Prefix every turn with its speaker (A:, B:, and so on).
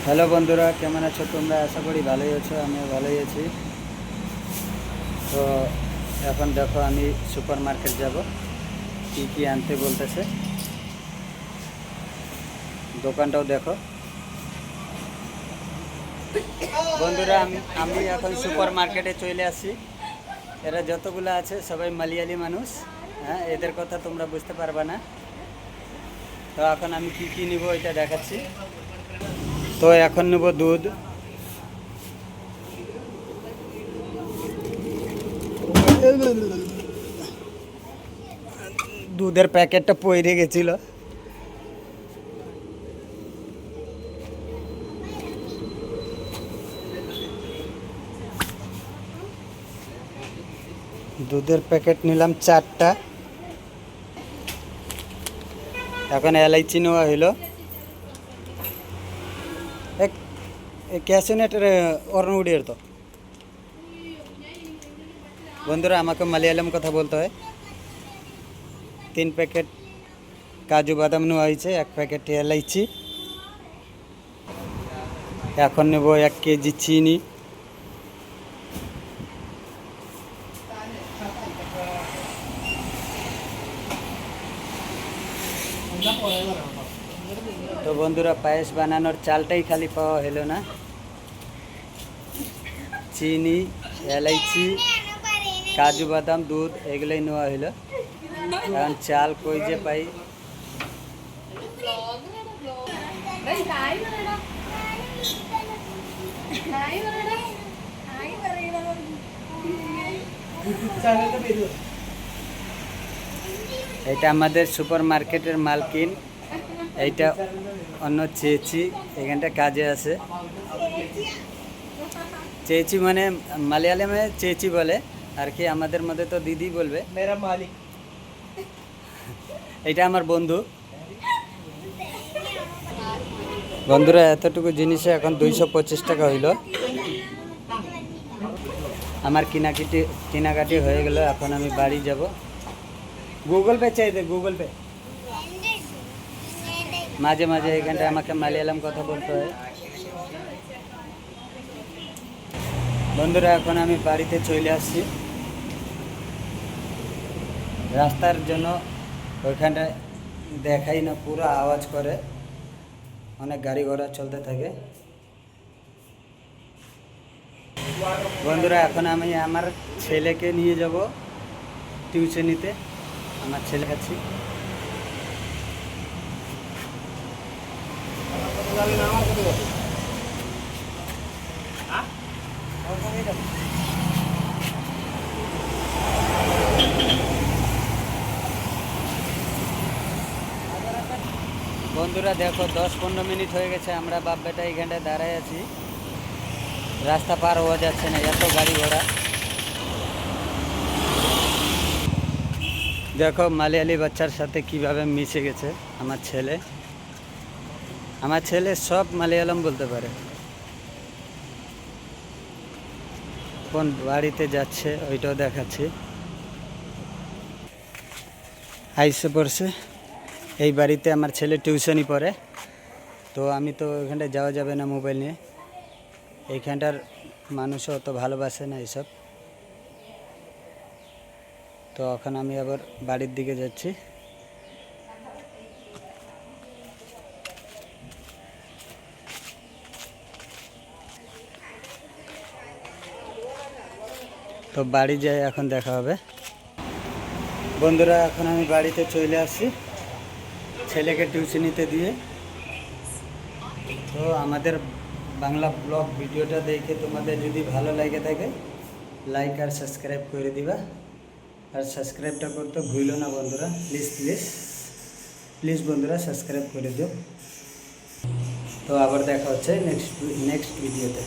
A: Hello বন্ধুরা, কেমন আছো তোমরা? আশা করি ভালোই আছো, আমিও ভালোই আছি। তো এখন দেখো আমি সুপার মার্কেট যাব, কী কী আনতে বলতেছে। দোকানটাও দেখো বন্ধুরা। আমি এখন সুপার মার্কেটে চলে আসি। এরা যতগুলো আছে সবাই মালিয়ালি মানুষ। হ্যাঁ, এদের কথা তোমরা বুঝতে পারবে না। তো এখন আমি কী কী নিব এটা দেখাচ্ছি। তো এখন নেব দুধ, দুধের প্যাকেটটা পড়ে গেছিল। দুধের প্যাকেট নিলাম 4টা। এখন এলাইচি নেওয়া হইল। এক ক্যাশনেটের অর্ণ উড়িয়ে তো বন্ধুরা, আমাকে মালয়ালম কথা বলতে হয়। 3 প্যাকেট কাজু বাদাম নেওয়া হয়েছে, 1 প্যাকেট এলাইচি। এখন নেব 1 কেজি চিনি, তো বন্ধুরা পায়েস বানানোর চালটাই খালি পাওয়া হলো না। চিনি, এলাইচি, কাজু বাদাম, দুধ এগুলোই নেওয়া হলো। এখন চাল কই যে পাই। এটা আমাদের সুপার মার্কেটের মালকিন, এইটা অন্য চেচি, এখানটা কাজে আছে। চেচি মানে মালয়ালমে চেচি বলে আর কি, আমাদের মধ্যে তো দিদি বলবে। মেরা মালিক, এটা আমার বন্ধু। বন্ধুরা এতটুকু জিনিসে এখন 225 টাকা হইল। আমার কেনাকাটি হয়ে গেল। এখন আমি বাড়ি যাব। গুগল পে চাই দে, গুগল পে। মাঝে মাঝে এখানটায় আমাকে মালয়ালম কথা বলতে হয়। বন্ধুরা এখন আমি বাড়িতে চলে আসছি। রাস্তার জন্য ওইখানটায় দেখাই না, পুরো আওয়াজ করে, অনেক গাড়ি ঘোড়া চলতে থাকে। বন্ধুরা এখন আমি আমার ছেলেকে নিয়ে যাব টিউশনিতে। আমার ছেলে আছি। বন্ধুরা দেখো 10-15 মিনিট হয়ে গেছে, আমরা বাপ বেটা এইখানটায় দাঁড়ায় আছি। রাস্তা পার হওয়া যাচ্ছে না, এত গাড়ি ঘোড়া। দেখো মালয়ালি বাচ্চার সাথে কিভাবে মিশে গেছে আমার ছেলে। আমার ছেলে সব মালয়ালম বলতে পারে। কোন বাড়িতে যাচ্ছে ওইটাও দেখাচ্ছি। আইসে পড়ছে, এই বাড়িতে আমার ছেলে টিউশনই পড়ে। তো আমি তো ওইখানটায় যাওয়া যাবে না মোবাইল নিয়ে। এইখানটার মানুষও অত ভালোবাসে না এইসব। তো এখন আমি আবার বাড়ির দিকে যাচ্ছি। তো বাড়ি যাই, এখন দেখা হবে। বন্ধুরা এখন আমি বাড়িতে চলে আসছি ছেলেকে টিউশনিতে দিয়ে। তো আমাদের বাংলা ব্লগ ভিডিওটা দেখে তোমাদের যদি ভালো লাগে থাকে, লাইক আর সাবস্ক্রাইব করে দিবা। আর সাবস্ক্রাইবটা করতে ভুলো না বন্ধুরা, প্লিজ প্লিজ প্লিজ বন্ধুরা সাবস্ক্রাইব করে দিও। তো আবার দেখা হচ্ছে নেক্সট ভিডিওতে।